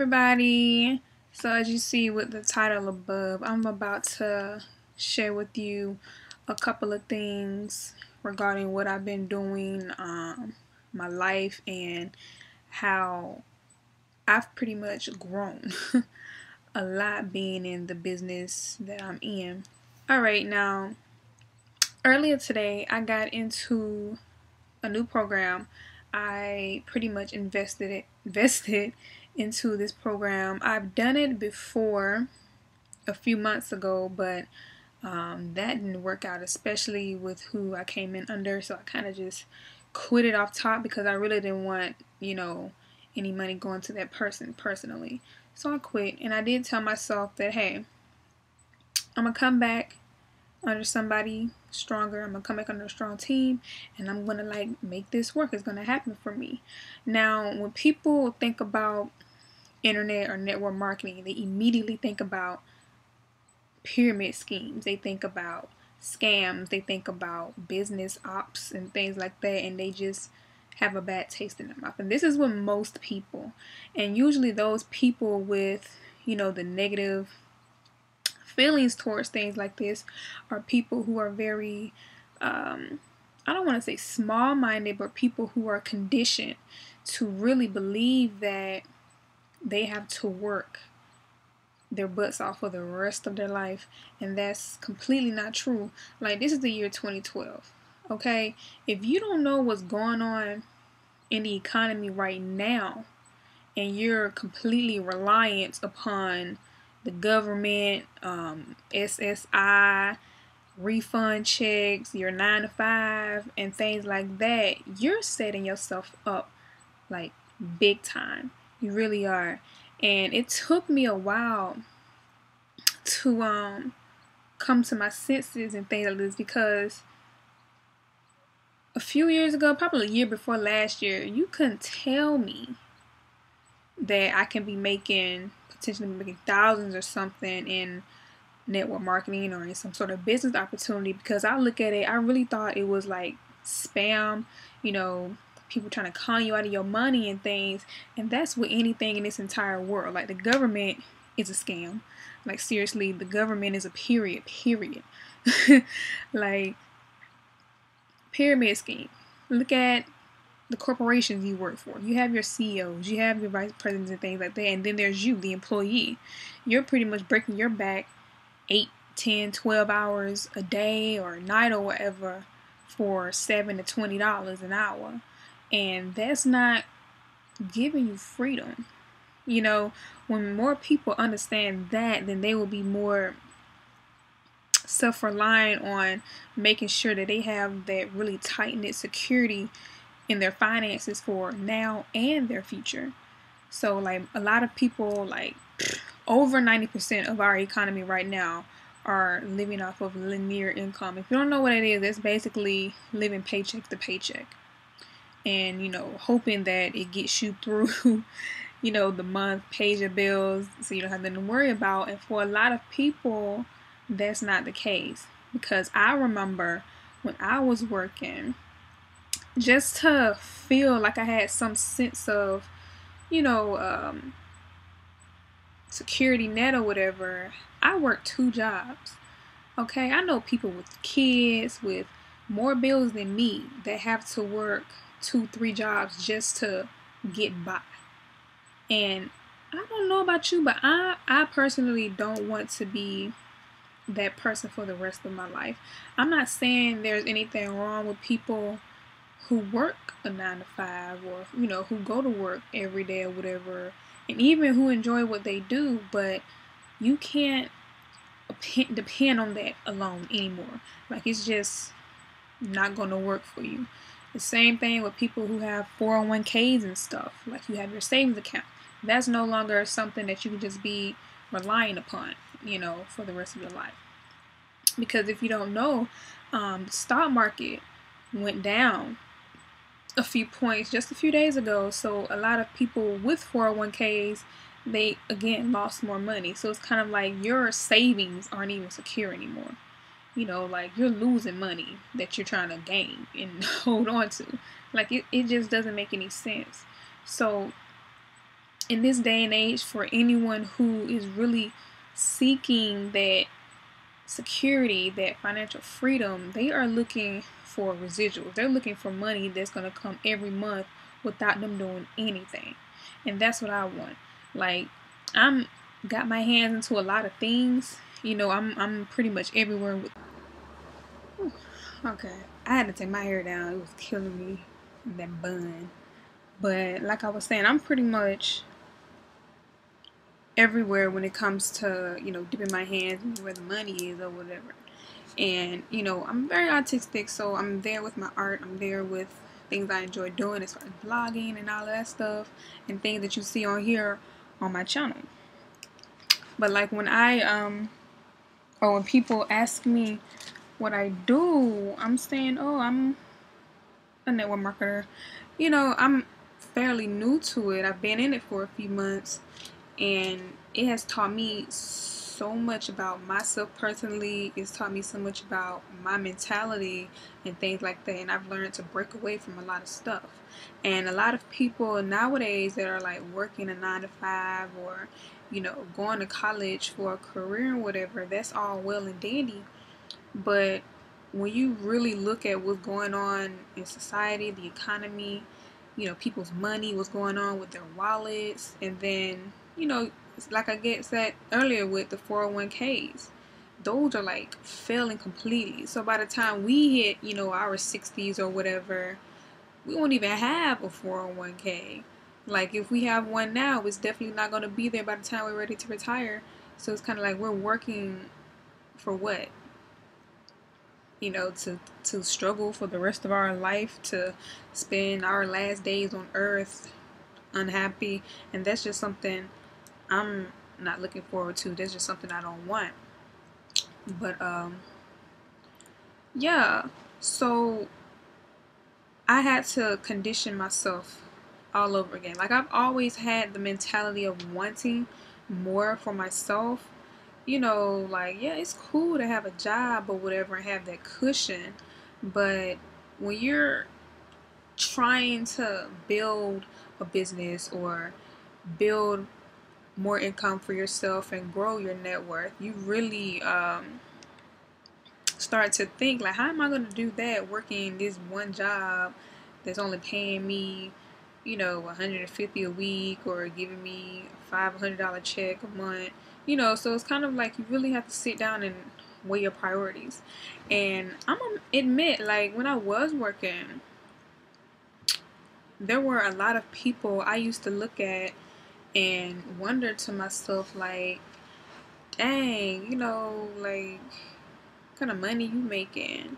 everybody. So as you see with the title above, I'm about to share with you a couple of things regarding what I've been doing, my life, and how I've pretty much grown a lot being in the business that I'm in. Alright, now earlier today I got into a new program. I pretty much invested into this program. I've done it before a few months ago, but that didn't work out, especially with who I came in under. So I kind of just quit it off top because I really didn't want, any money going to that person personally. So I quit, and I did tell myself that, hey, I'm gonna come back under somebody stronger. I'm gonna come back under a strong team, and I'm gonna make this work. It's gonna happen for me. Now, when people think about internet or network marketing, they immediately think about pyramid schemes. They think about scams. They think about business ops and things like that, and they just have a bad taste in their mouth. And this is what most people, and usually those people with, the negative feelings towards things like this are people who are very, I don't want to say small-minded, but people who are conditioned to really believe that they have to work their butts off for the rest of their life, and that's completely not true. Like, this is the year 2012, okay? If you don't know what's going on in the economy right now, and you're completely reliant upon the government, SSI, refund checks, your 9 to 5, and things like that, you're setting yourself up like big time. You really are. And it took me a while to come to my senses and things like this, because a few years ago, probably a year before last year, you couldn't tell me that I can be potentially making thousands or something in network marketing or in some sort of business opportunity, because I look at it, I really thought it was like spam, people trying to con you out of your money and things. And that's with anything in this entire world. Like, the government is a scam. Like, seriously, the government is a period. Like, pyramid scheme. Look at the corporations you work for. You have your CEOs, you have your vice presidents and things like that, and then there's you, the employee. You're pretty much breaking your back 8, 10, 12 hours a day or a night or whatever for $7 to $20 an hour. And that's not giving you freedom. When more people understand that, then they will be more self-reliant on making sure that they have that really tight-knit security in their finances for now and their future. So, like, a lot of people, like over 90% of our economy right now, are living off of linear income. If you don't know what it is, that's basically living paycheck to paycheck, and hoping that it gets you through the month, pays your bills, so you don't have nothing to worry about. And for a lot of people, that's not the case, because I remember when I was working, just to feel like I had some sense of, security net or whatever, I worked 2 jobs. Okay, I know people with kids with more bills than me that have to work 2, 3 jobs just to get by. And I don't know about you, but I personally don't want to be that person for the rest of my life. I'm not saying there's anything wrong with people who work a 9 to 5, or who go to work every day or whatever, and even who enjoy what they do, but you can't depend on that alone anymore. Like, it's just not going to work for you. The same thing with people who have 401ks and stuff. Like, you have your savings account. That's no longer something that you can just be relying upon, for the rest of your life. Because if you don't know, the stock market went down a few points just a few days ago. So a lot of people with 401ks, they again lost more money. So it's kind of like your savings aren't even secure anymore. Like, you're losing money that you're trying to gain and hold on to. Like, it just doesn't make any sense. So in this day and age, for anyone who is really seeking that security, that financial freedom, they are looking for residuals. They're looking for money that's going to come every month without them doing anything. And that's what I want. Like, I'm got my hands into a lot of things. You know, I'm pretty much everywhere with. Whew, okay, I had to take my hair down. It was killing me, that bun. But like I was saying, I'm pretty much everywhere when it comes to, you know, dipping my hands where the money is or whatever. And, you know, I'm very artistic, so I'm there with my art. I'm there with things I enjoy doing as far as blogging and all of that stuff, and things that you see on here on my channel. But like when or when people ask me what I do, I'm saying, oh, I'm a network marketer. You know, I'm fairly new to it. I've been in it for a few months, and it has taught me so much about myself personally. It's taught me so much about my mentality and things like that, and I've learned to break away from a lot of stuff. And a lot of people nowadays that are like working a 9 to 5, or, you know, going to college for a career or whatever, that's all well and dandy, but when you really look at what's going on in society, the economy, you know, people's money, what's going on with their wallets, and then, you know, like I get said earlier with the 401ks, those are like failing completely. So by the time we hit, you know, our 60s or whatever, we won't even have a 401k. Like if we have one now, it's definitely not going to be there by the time we're ready to retire. So it's kind of like we're working for what? You know, to struggle for the rest of our life, to spend our last days on earth unhappy. And that's just something I'm not looking forward to. That's just something I don't want. But yeah, so I had to condition myself all over again. Like, I've always had the mentality of wanting more for myself. You know, like, yeah, it's cool to have a job or whatever and have that cushion. But when you're trying to build a business or build more income for yourself and grow your net worth, you really start to think, like, how am I going to do that working this one job that's only paying me, you know, 150 a week, or giving me a $500 check a month, you know? So it's kind of like you really have to sit down and weigh your priorities. And I'm gonna admit, like, when I was working, there were a lot of people I used to look at and wonder to myself, like, dang, you know, like, what kind of money you making?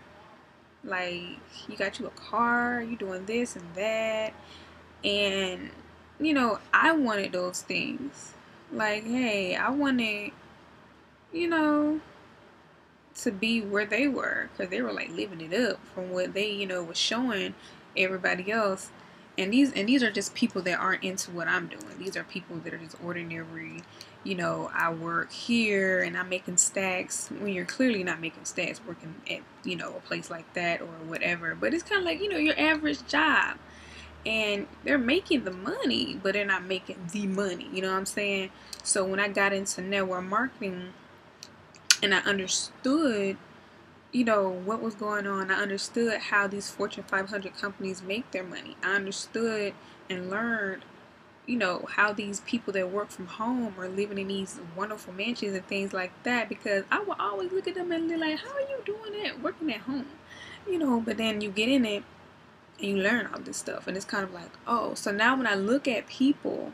Like, you got you a car, you doing this and that. And, you know, I wanted those things. Like, hey, I wanted, you know, to be where they were, because they were like living it up from what they, you know, was showing everybody else. And these are just people that aren't into what I'm doing. These are people that are just ordinary. You know, I work here and I'm making stacks when you're clearly not making stacks working at, you know, a place like that or whatever. But it's kind of like, you know, your average job, and they're making the money, but they're not making the money. You know what I'm saying? So when I got into network marketing and I understood, you know, what was going on, I understood how these Fortune 500 companies make their money. I understood and learned, you know, how these people that work from home are living in these wonderful mansions and things like that, because I would always look at them and be like, how are you doing that working at home? You know, but then you get in it and you learn all this stuff, and it's kind of like, oh, so now when I look at people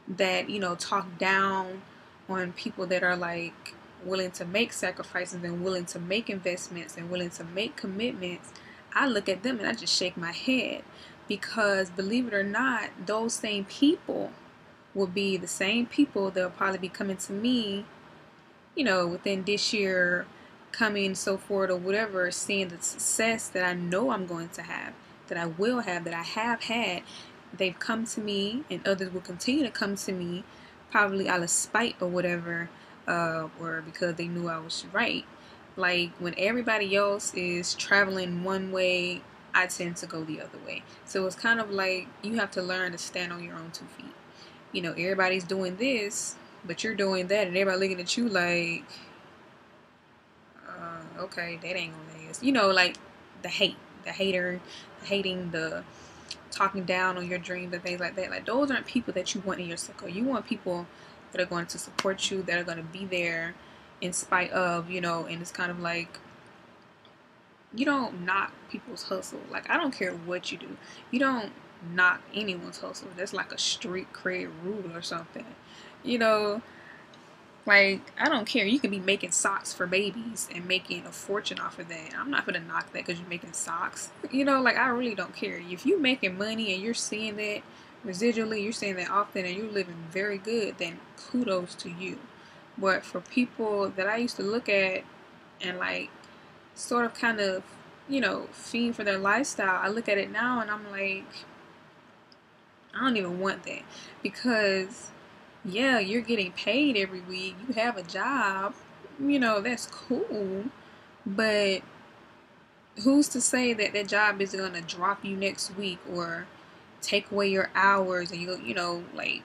that, you know, talk down on people that are like willing to make sacrifices and willing to make investments and willing to make commitments, I look at them and I just shake my head, because believe it or not, those same people will be the same people that will probably be coming to me, you know, within this year, coming so forward or whatever, seeing the success that I know I'm going to have, that I will have, that I have had. They've come to me, and others will continue to come to me, probably out of spite or whatever, or because they knew I was right. Like, when everybody else is traveling one way, I tend to go the other way. So it's kind of like you have to learn to stand on your own 2 feet. you know, everybody's doing this, but you're doing that, and everybody looking at you like, okay, that ain't gonna last. You know, like the hate, the hater, the hating, the talking down on your dreams and things like that. Like, those aren't people that you want in your circle. You want people that are going to support you, that are going to be there in spite of, you know. And it's kind of like, you don't knock people's hustle. Like, I don't care what you do. You don't knock anyone's hustle. That's like a street cred rule or something. You know, like, I don't care. You can be making socks for babies and making a fortune off of that. I'm not gonna knock that because you're making socks. You know, like, I really don't care. If you're making money and you're seeing that residually, you're seeing that often, and you're living very good, then kudos to you. But for people that I used to look at and like sort of kind of, you know, fiend for their lifestyle, I look at it now and I'm like, I don't even want that. Because yeah, you're getting paid every week, you have a job, you know, that's cool, but who's to say that that job is going to drop you next week or take away your hours, and you know, like,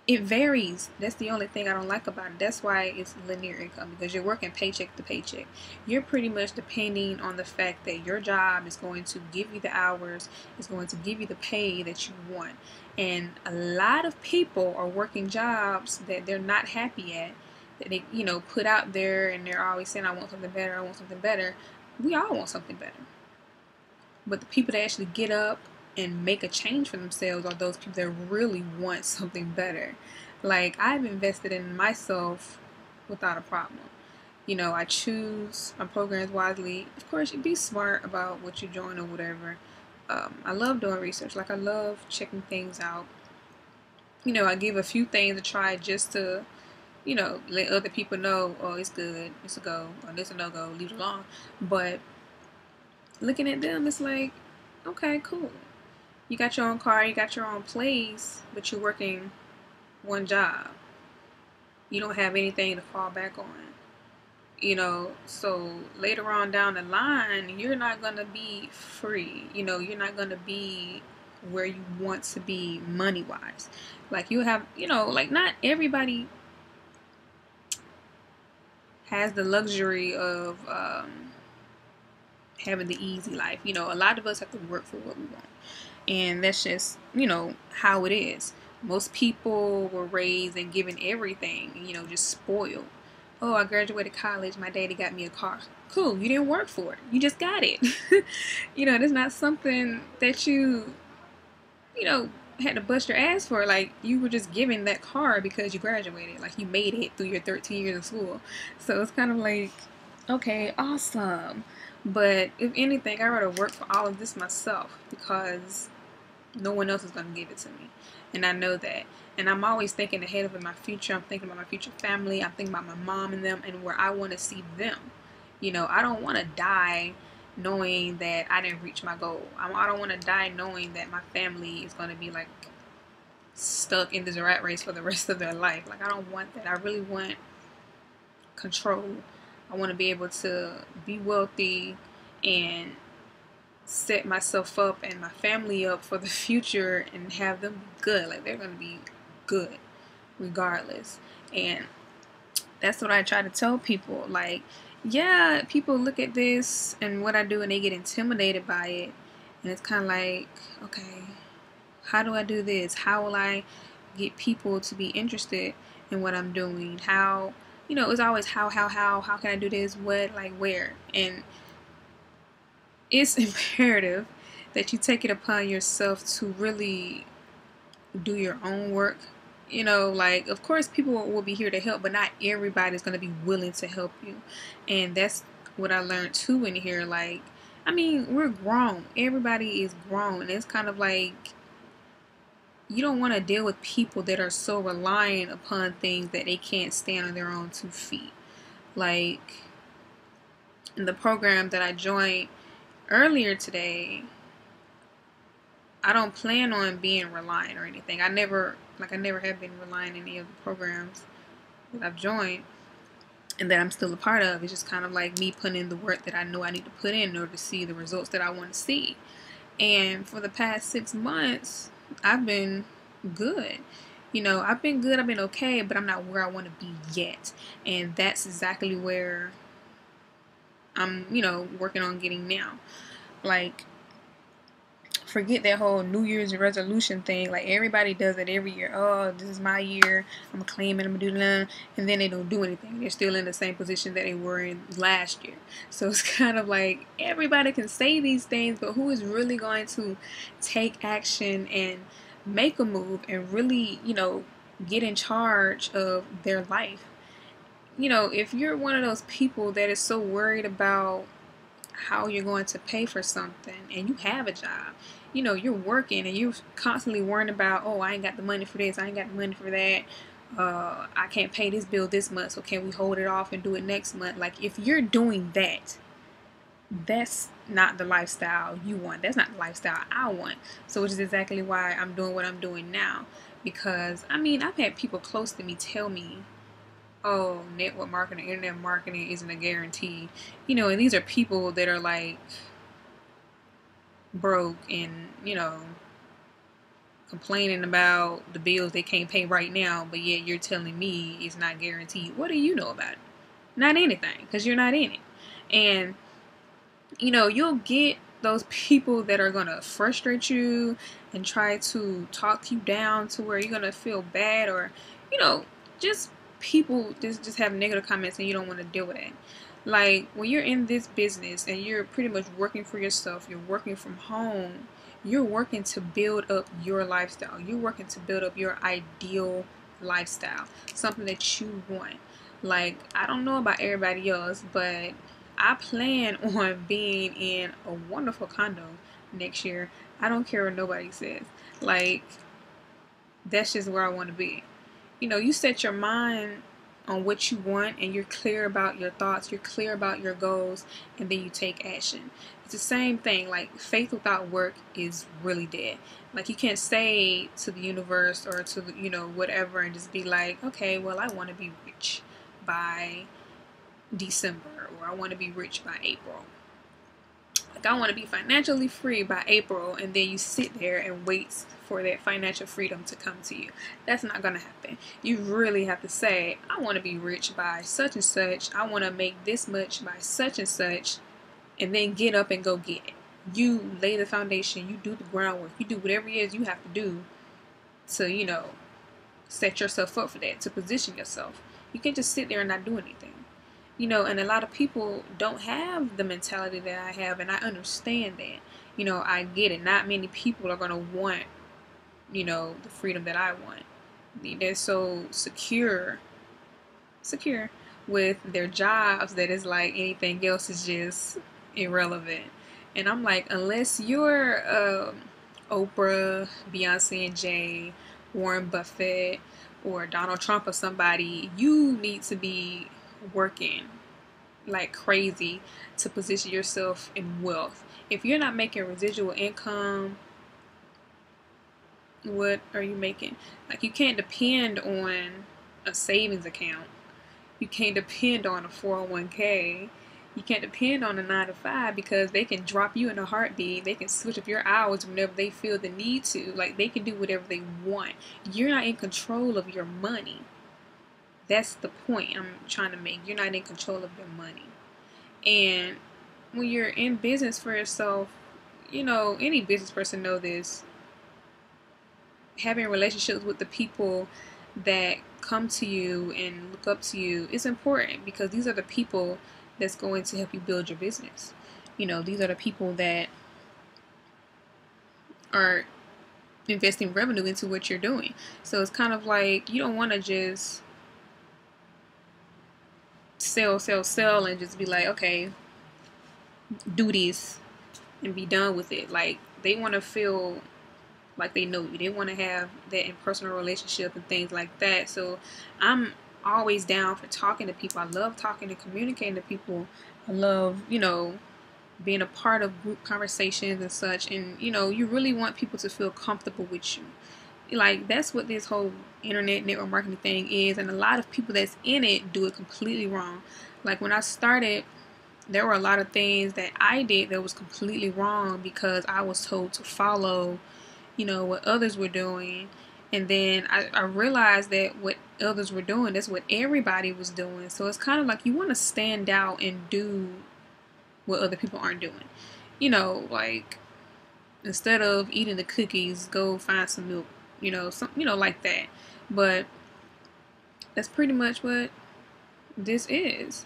it varies. That's the only thing I don't like about it. That's why it's linear income, because you're working paycheck to paycheck. You're pretty much depending on the fact that your job is going to give you the hours, is going to give you the pay that you want. And a lot of people are working jobs that they're not happy at, that they, you know, put out there, and they're always saying, I want something better, I want something better. We all want something better. But the people that actually get up and make a change for themselves are those people that really want something better. Like, I've invested in myself without a problem. You know, I choose my programs wisely. Of course, you be smart about what you join or whatever. I love doing research. Like, I love checking things out. You know, I give a few things a try just to, you know, let other people know, oh, it's good, it's a go, or it's a no-go, leave it alone. But looking at them, it's like, okay, cool. You got your own car, you got your own place, but you're working one job. You don't have anything to fall back on. You know, so later on down the line, you're not going to be free. You know, you're not going to be where you want to be money-wise. Like, you have, you know, like, not everybody has the luxury of having the easy life. You know, a lot of us have to work for what we want. And that's just, you know, how it is. Most people were raised and given everything, you know, just spoiled. Oh, I graduated college, my daddy got me a car. Cool, you didn't work for it. You just got it. You know, it's not something that you know, had to bust your ass for. Like, you were just given that car because you graduated. Like, you made it through your 13 years of school. So it's kind of like, okay, awesome. But if anything, I'd rather work for all of this myself, because no one else is going to give it to me. And I know that. And I'm always thinking ahead of my future. I'm thinking about my future family. I'm thinking about my mom and them and where I want to see them. You know, I don't want to die knowing that I didn't reach my goal. I don't want to die knowing that my family is going to be like stuck in this rat race for the rest of their life. Like, I don't want that. I really want control. I want to be able to be wealthy and set myself up and my family up for the future and have them be good. Like, they're going to be good regardless. And that's what I try to tell people. Like, yeah, people look at this and what I do and they get intimidated by it. And it's kind of like, okay, how do I do this? How will I get people to be interested in what I'm doing? How, you know, it's always how can I do this? What, like, where? And it's imperative that you take it upon yourself to really do your own work. You know, like, of course people will be here to help, but not everybody's going to be willing to help you. And that's what I learned too in here. Like, I mean, we're grown. Everybody is grown. And it's kind of like, you don't want to deal with people that are so reliant upon things that they can't stand on their own 2 feet. Like, in the program that I joined earlier today, I don't plan on being reliant or anything. I never have been reliant in any of the programs that I've joined and that I'm still a part of. It's just kind of like me putting in the work that I know I need to put in order to see the results that I want to see. And for the past 6 months, I've been good. You know, I've been good, I've been okay, but I'm not where I want to be yet. And that's exactly where I'm, you know, working on getting now. Like, forget that whole New Year's resolution thing. Like, everybody does it every year. Oh, this is my year. I'm claiming I'm gonna do that, and then they don't do anything. They're still in the same position that they were in last year. So it's kind of like everybody can say these things, but who is really going to take action and make a move and really, you know, get in charge of their life? You know, if you're one of those people that is so worried about how you're going to pay for something and you have a job, you know, you're working and you're constantly worrying about, oh, I ain't got the money for this, I ain't got the money for that, I can't pay this bill this month, so can we hold it off and do it next month? Like, if you're doing that, that's not the lifestyle you want. That's not the lifestyle I want. So which is exactly why I'm doing what I'm doing now. Because I mean, I've had people close to me tell me, oh, network marketing, internet marketing isn't a guarantee. You know, and these are people that are like broke and, you know, complaining about the bills they can't pay right now, but yet you're telling me it's not guaranteed. What do you know about it? Not anything, because you're not in it. And, you know, you'll get those people that are going to frustrate you and try to talk you down to where you're going to feel bad, or, you know, just people just have negative comments and you don't want to deal with it. Like, when you're in this business and you're pretty much working for yourself, you're working from home, you're working to build up your lifestyle. You're working to build up your ideal lifestyle, something that you want. Like, I don't know about everybody else, but I plan on being in a wonderful condo next year. I don't care what nobody says. Like, that's just where I want to be. You know, you set your mind on what you want and you're clear about your thoughts, you're clear about your goals, and then you take action. It's the same thing. Like, faith without work is really dead. Like, you can't say to the universe or to, you know, whatever, and just be like, okay, well, I want to be rich by December, or I want to be rich by April. Like, I want to be financially free by April, and then you sit there and wait for that financial freedom to come to you. That's not going to happen. You really have to say, I want to be rich by such and such. I want to make this much by such and such, and then get up and go get it. You lay the foundation. You do the groundwork. You do whatever it is you have to do to, you know, set yourself up for that, to position yourself. You can't just sit there and not do anything. You know, and a lot of people don't have the mentality that I have, and I understand that. You know, I get it. Not many people are going to want, you know, the freedom that I want. They're so secure with their jobs that it's like anything else is just irrelevant. And I'm like, unless you're Oprah, Beyonce and Jay, Warren Buffett, or Donald Trump or somebody, you need to be working like crazy to position yourself in wealth. If you're not making residual income, what are you making? Like, you can't depend on a savings account. You can't depend on a 401k. You can't depend on a 9 to 5, because they can drop you in a heartbeat. They can switch up your hours whenever they feel the need to. Like, they can do whatever they want. You're not in control of your money. That's the point I'm trying to make. You're not in control of your money. And when you're in business for yourself, you know, any business person know this, having relationships with the people that come to you and look up to you is important, because these are the people that's going to help you build your business. You know, these are the people that are investing revenue into what you're doing. So it's kind of like, you don't want to just sell and just be like, okay, do this and be done with it. Like, they want to feel like they know you. They want to have that impersonal relationship and things like that. So I'm always down for talking to people. I love talking and communicating to people. I love, you know, being a part of group conversations and such. And, you know, you really want people to feel comfortable with you. Like, that's what this whole internet network marketing thing is. And a lot of people that's in it do it completely wrong. Like, when I started, there were a lot of things that I did that was completely wrong, because I was told to follow, you know, what others were doing, And then I realized that what others were doing, that's what everybody was doing. So it's kind of like you want to stand out and do what other people aren't doing. You know, like instead of eating the cookies, go find some milk. You know, some, you know, like that. But that's pretty much what this is.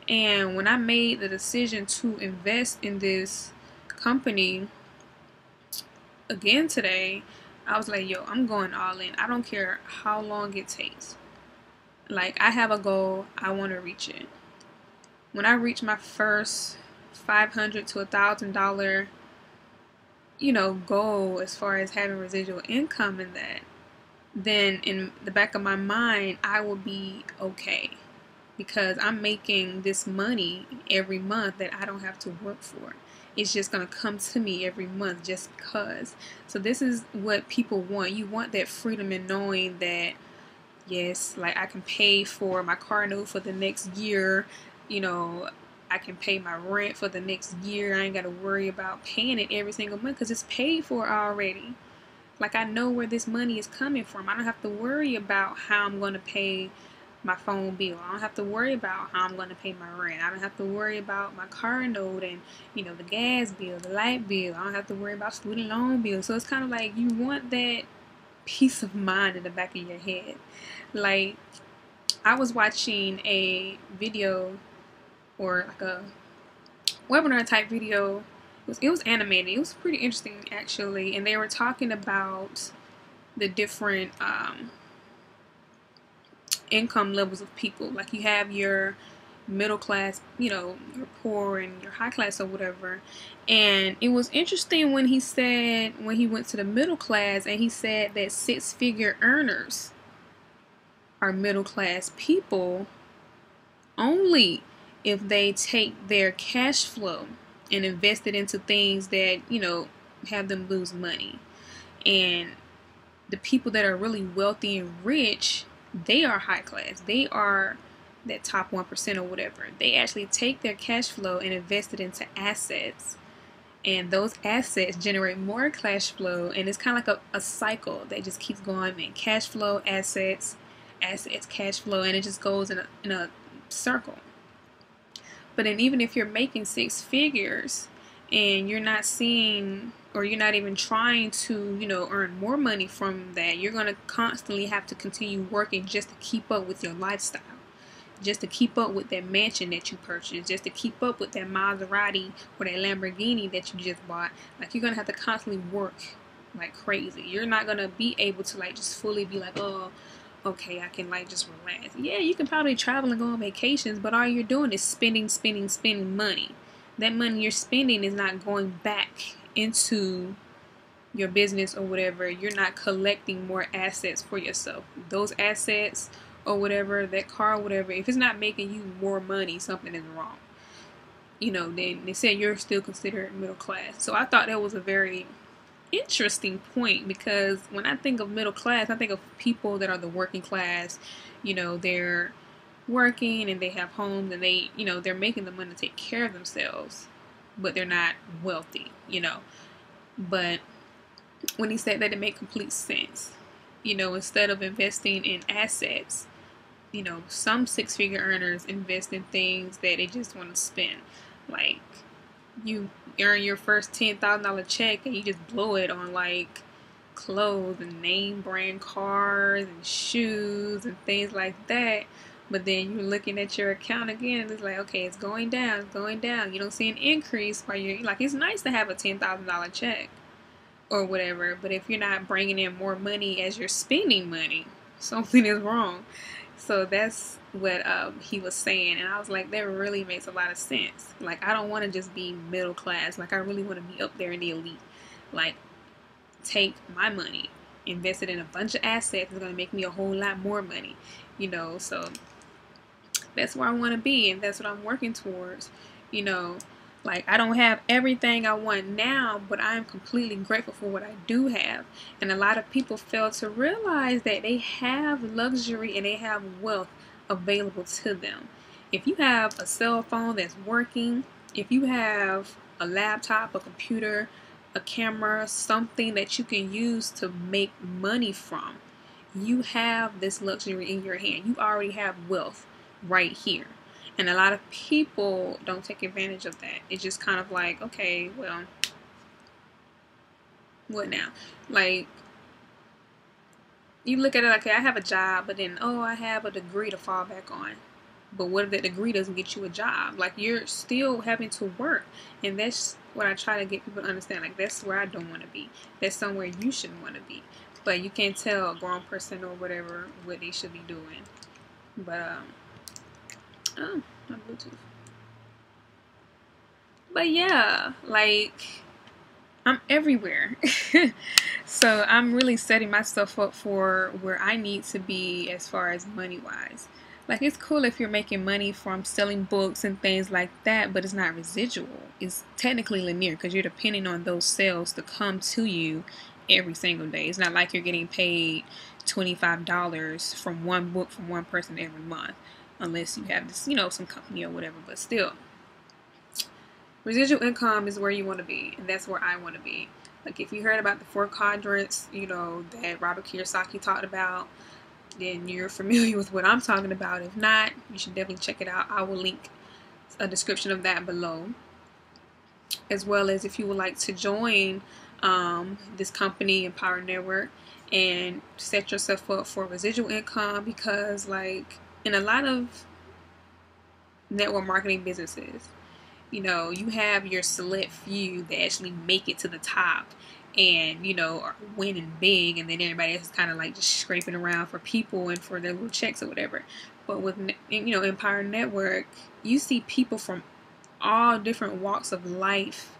And when I made the decision to invest in this company again today, I was like, yo, I'm going all in. I don't care how long it takes. Like, I have a goal, I want to reach it. When I reach my first $500 to $1,000, you know, goal as far as having residual income in that, then in the back of my mind, I will be okay. Because I'm making this money every month that I don't have to work for. It's just going to come to me every month just because. So this is what people want. You want that freedom in knowing that, yes, like I can pay for my car note for the next year. You know, I can pay my rent for the next year. I ain't got to worry about paying it every single month because it's paid for already. Like, I know where this money is coming from. I don't have to worry about how I'm going to pay my phone bill. I don't have to worry about how I'm going to pay my rent. I don't have to worry about my car note and, you know, the gas bill, the light bill. I don't have to worry about student loan bills. So it's kind of like you want that peace of mind in the back of your head. Like, I was watching a video or like a webinar type video. It was animated. It was pretty interesting actually, and they were talking about the different income levels of people. Like, you have your middle class, you know, your poor and your high class or whatever. And it was interesting when he said, when he went to the middle class, and he said that 6-figure earners are middle class people only if they take their cash flow and invest it into things that, you know, have them lose money. And the people that are really wealthy and rich, they are high class. They are that top 1% or whatever. They actually take their cash flow and invest it into assets. And those assets generate more cash flow. And it's kind of like a cycle that just keeps going, man. Cash flow, assets, assets, cash flow. And it just goes in a circle. But then even if you're making 6 figures and you're not seeing, or you're not even trying to, you know, earn more money from that, you're going to constantly have to continue working just to keep up with your lifestyle, just to keep up with that mansion that you purchased, just to keep up with that Maserati or that Lamborghini that you just bought. Like, you're going to have to constantly work like crazy. You're not going to be able to like just fully be like, oh, okay, I can like just relax. Yeah, you can probably travel and go on vacations, but all you're doing is spending money. That money you're spending is not going back into your business or whatever. You're not collecting more assets for yourself. Those assets or whatever, that car or whatever, if it's not making you more money, something is wrong. You know, then they said you're still considered middle class. So I thought that was a very interesting point, because when I think of middle class, I think of people that are the working class. You know, they're working and they have homes and they, you know, they're making the money to take care of themselves, but they're not wealthy, you know. But when he said that, it made complete sense. You know, instead of investing in assets, you know, some 6-figure earners invest in things that they just want to spend. Like, you earn your first $10,000 check and you just blow it on like clothes and name brand cars and shoes and things like that. But then you're looking at your account again and it's like, okay, it's going down, it's going down. You don't see an increase while you're like, it's nice to have a $10,000 check or whatever, but if you're not bringing in more money as you're spending money, something is wrong. So that's what he was saying, and I was like, that really makes a lot of sense. Like, I don't want to just be middle class. Like, I really want to be up there in the elite. Like, take my money, invest it in a bunch of assets. It's going to make me a whole lot more money, you know. So that's where I want to be, and that's what I'm working towards, you know. Like, I don't have everything I want now, but I'm completely grateful for what I do have. And a lot of people fail to realize that they have luxury and they have wealth available to them. If you have a cell phone that's working, if you have a laptop, a computer, a camera, something that you can use to make money from, You have this luxury in your hand. You already have wealth right here. And a lot of people don't take advantage of that. It's just kind of like, okay, well, what now? Like, you look at it like, okay, I have a job, but then, oh, I have a degree to fall back on. But what if that degree doesn't get you a job? Like, you're still having to work. And that's what I try to get people to understand. Like, that's where I don't want to be. That's somewhere you shouldn't want to be. But you can't tell a grown person or whatever what they should be doing. But, oh, my Bluetooth. But yeah, like, I'm everywhere. So I'm really setting myself up for where I need to be as far as money wise. Like, it's cool if you're making money from selling books and things like that, but it's not residual. It's technically linear because you're depending on those sales to come to you every single day. It's not like you're getting paid $25 from one book from one person every month, unless you have this, some company or whatever. But still, residual income is where you want to be, and that's where I want to be. Like, if you heard about the 4 quadrants, that Robert Kiyosaki talked about, then you're familiar with what I'm talking about. If not, you should definitely check it out. I will link a description of that below, as well as if you would like to join this company, Empower Network, and set yourself up for residual income, because like in a lot of network marketing businesses, you have your select few that actually make it to the top and, are winning big, and then everybody else is kind of like just scraping around for people and for their little checks or whatever. But with, Empire Network, you see people from all different walks of life,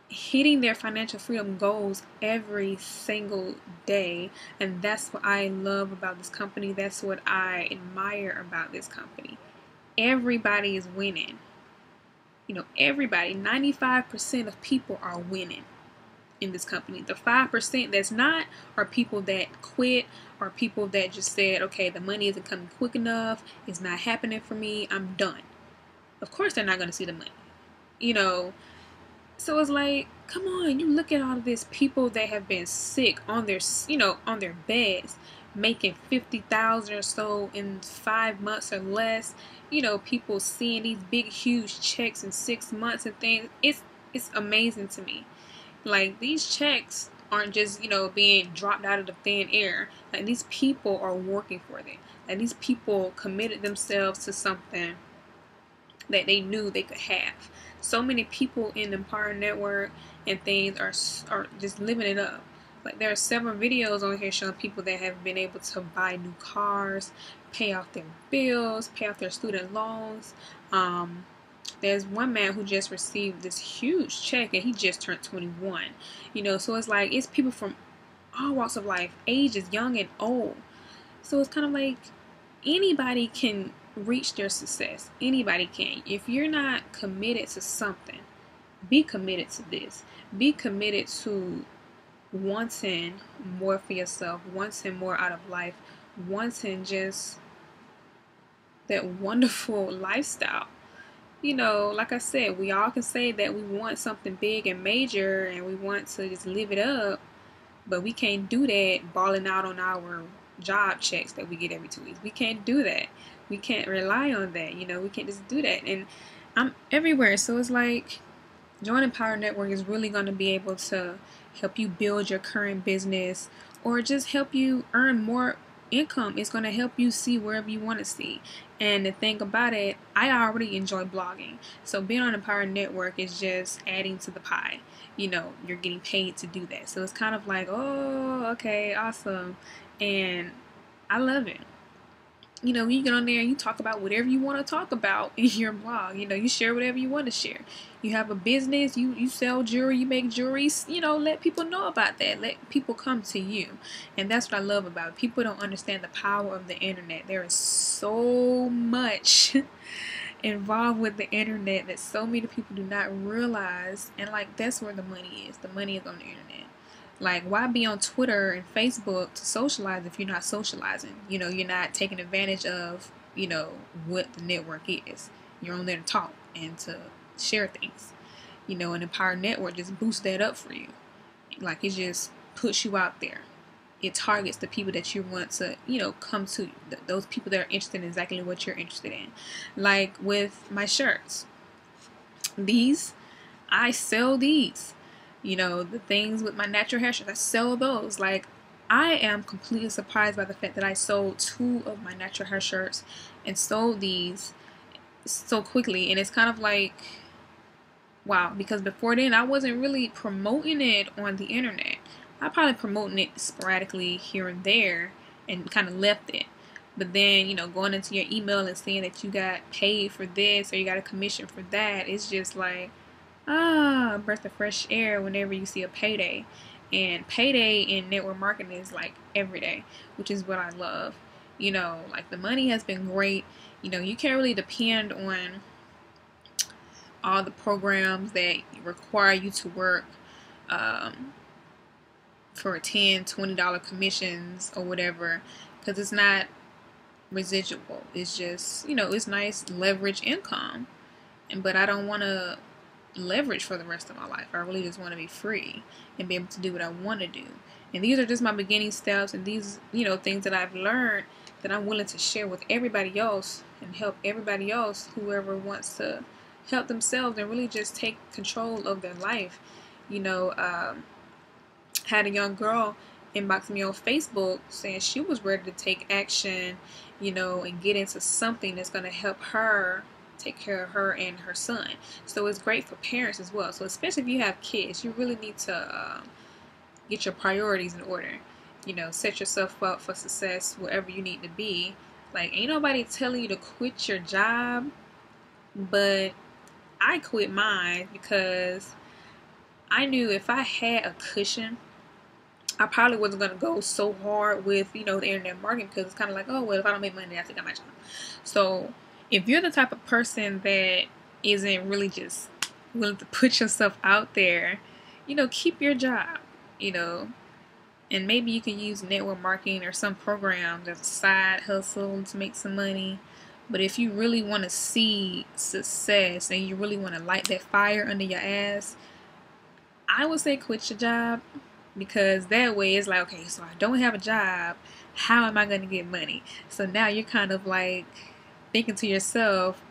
hitting their financial freedom goals every single day. And that's what I love about this company. That's what I admire about this company. Everybody is winning. Everybody, 95% of people are winning in this company. The 5% that's not are people that quit, or people that just said, okay, the money isn't coming quick enough, it's not happening for me, I'm done. Of course they're not going to see the money. So it's like, come on, you look at all of this people that have been sick on their, on their beds, making 50,000 or so in 5 months or less. People seeing these big, huge checks in 6 months and things. It's amazing to me. Like, these checks aren't just, being dropped out of the thin air. Like, these people are working for them. Like, these people committed themselves to something that they knew they could have. So many people in the Empower Network and things are just living it up. Like, there are several videos on here showing people that have been able to buy new cars, pay off their bills, pay off their student loans. There's one man who just received this huge check, and he just turned 21. So it's like, it's people from all walks of life, ages young and old. So it's kind of like anybody can reach their success. Anybody can. If you're not committed to something, be committed to this. Be committed to wanting more for yourself, wanting more out of life, wanting just that wonderful lifestyle. Like I said, we all can say that we want something big and major and we want to just live it up, but we can't do that balling out on our job checks that we get every 2 weeks. We can't do that. We can't rely on that. We can't just do that. And I'm everywhere. So it's like, joining Power Network is really going to be able to help you build your current business, or just help you earn more income. It's going to help you see wherever you want to see. And the thing about it, I already enjoy blogging. So being on the Power Network is just adding to the pie. You're getting paid to do that. So it's kind of like, oh, okay, awesome. And I love it. You get on there and you talk about whatever you want to talk about in your blog. You share whatever you want to share. You have a business, you sell jewelry, you make jewelry, let people know about that. Let people come to you. And that's what I love about it. People don't understand the power of the internet. There is so much involved with the internet that so many people do not realize. And like, that's where the money is. The money is on the internet. Like, why be on Twitter and Facebook to socialize if you're not socializing? You're not taking advantage of, what the network is. You're on there to talk and to share things. And Empower Network just boosts that up for you. Like, it just puts you out there. it targets the people that you want to, come to, those people that are interested in exactly what you're interested in. Like with my shirts, these, I sell these. The things with my natural hair shirts, I sell those. Like, I am completely surprised by the fact that I sold 2 of my natural hair shirts and sold these so quickly. And it's kind of like, wow, because before then I wasn't really promoting it on the internet. I probably promoting it sporadically here and there and kind of left it. But then, going into your email and seeing that you got paid for this or you got a commission for that, it's just like, a breath of fresh air whenever you see a payday. And payday in network marketing is like every day, which is what I love. Like the money has been great. You can't really depend on all the programs that require you to work for $10, $20 commissions or whatever, because it's not residual. It's just, it's nice leverage income. But I don't want to leverage for the rest of my life. I really just want to be free and be able to do what I want to do. And these are just my beginning steps, and these, things that I've learned that I'm willing to share with everybody else and help everybody else, whoever wants to help themselves and really just take control of their life. Had a young girl inbox me on Facebook saying she was ready to take action, and get into something that's going to help her take care of her and her son. So it's great for parents as well. So especially if you have kids, you really need to get your priorities in order. Set yourself up for success wherever you need to be. Like, ain't nobody telling you to quit your job, but I quit mine because I knew if I had a cushion, I probably wasn't going to go so hard with, the internet marketing, because it's kind of like, oh, well, if I don't make money, I think I might job. So if you're the type of person that isn't really just willing to put yourself out there, keep your job, and maybe you can use network marketing or some programs as a side hustle to make some money. But if you really want to see success and you really want to light that fire under your ass, I would say quit your job, because that way it's like, okay, so I don't have a job. How am I going to get money? So now you're kind of like thinking to yourself,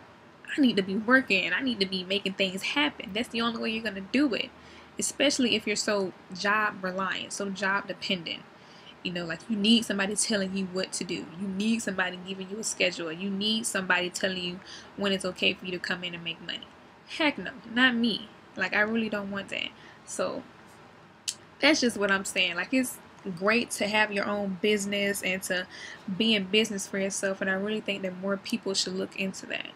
I need to be working. I need to be making things happen. That's the only way you're going to do it. Especially if you're so job reliant, so job dependent. Like you need somebody telling you what to do. You need somebody giving you a schedule. You need somebody telling you when it's okay for you to come in and make money. Heck no, not me. Like, I really don't want that. So that's just what I'm saying. Like, it's great to have your own business and to be in business for yourself. And I really think that more people should look into that.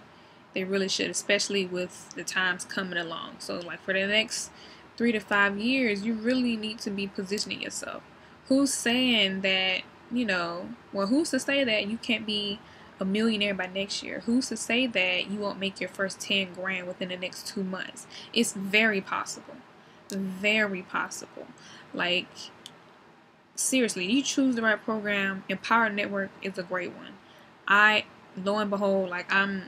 They really should, especially with the times coming along. So like for the next 3 to 5 years, you really need to be positioning yourself. Who's saying that, who's to say that you can't be a millionaire by next year? Who's to say that you won't make your first 10 grand within the next 2 months? It's very possible. Very possible. Like, seriously, you choose the right program. Empower Network is a great one. Lo and behold, like, I'm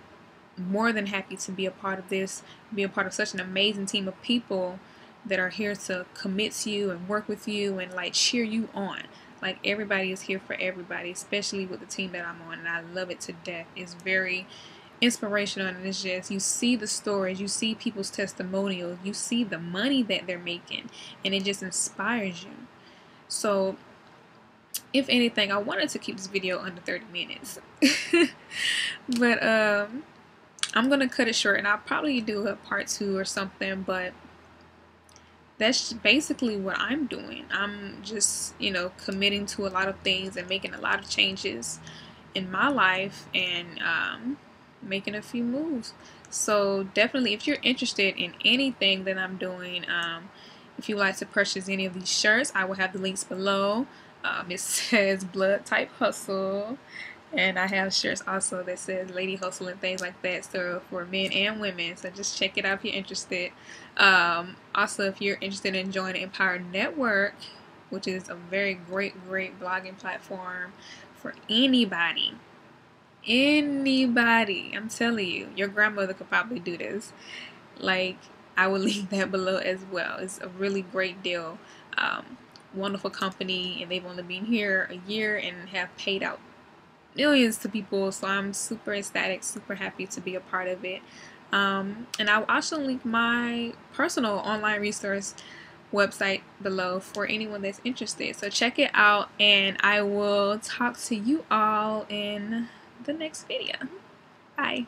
more than happy to be a part of this, be a part of such an amazing team of people that are here to commit to you and work with you and like cheer you on. Like, everybody is here for everybody, especially with the team that I'm on, and I love it to death. It's very inspirational, and it's just, you see the stories, you see people's testimonials, you see the money that they're making, and it just inspires you. So if anything, I wanted to keep this video under 30 minutes but I'm gonna cut it short, and I'll probably do a part 2 or something. But that's basically what I'm doing. I'm just, committing to a lot of things and making a lot of changes in my life, and making a few moves. So definitely, if you're interested in anything that I'm doing, if you like to purchase any of these shirts, I will have the links below. It says Blood Type Hustle, and I have shirts also that says Lady Hustle and things like that, so for men and women. So just check it out if you're interested. Also, if you're interested in joining Empower Network, which is a very great blogging platform for anybody. I'm telling you, your grandmother could probably do this. Like, I will link that below as well. It's a really great deal. wonderful company, and they've only been here a year and have paid out millions to people. So I'm super ecstatic, super happy to be a part of it. And I'll also link my personal online resource website below for anyone that's interested. So check it out, and I will talk to you all in the next video. Bye.